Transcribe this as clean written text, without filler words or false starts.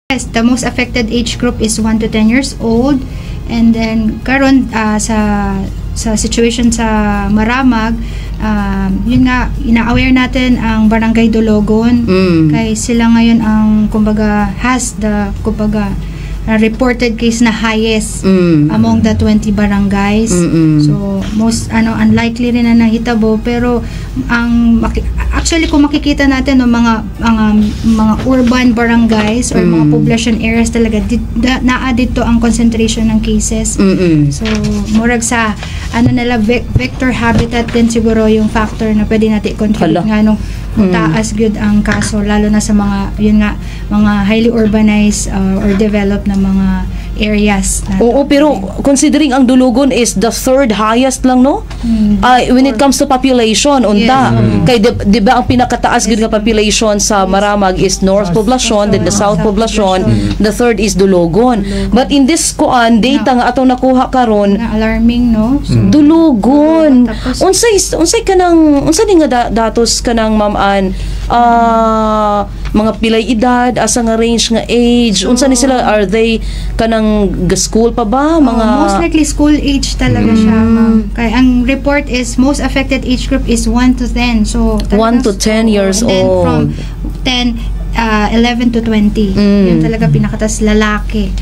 Yes, the most affected age group is 1 to 10 years old. And then karon sa situation sa Maramag, yun nga, ina-aware natin ang Barangay Dologon. Kay sila ngayon ang kumbaga has the kumbaga reported case na highest among the 20 barangays. So most unlikely rin na nahitabo, pero ang actually kung makikita natin ng mga urban barangays or mga population areas talaga naa dito ang concentration ng cases. So murag sa nila vector habitat din siguro yung factor na pwede natin contribute nga nung taas gyud ang kaso, lalo na sa mga yun nga mga highly urbanized or developed na mga areas. Oo, pero considering ang Dulugon is the third highest lang, no? When it comes to population, unta. Kay di ba ang pinakataas gyud nga population sa Maramag is North Poblacion, then the South Poblacion, the third is Dulugon. But in this data nga atong nakuha karon, alarming, no? So, Dulugon. Unsay kanang unsa ni nga datos kanang ma'am-an mga pilay edad, asa nga range nga age, unsa ni sila, are they kanang school pa ba, mga most likely school age talaga siya, ma'am. Kaya ang report is most affected age group is 1 to 10. So 1 to 10 years and then old. from 10 11 to 20. Yun talaga pinakatas lalaki.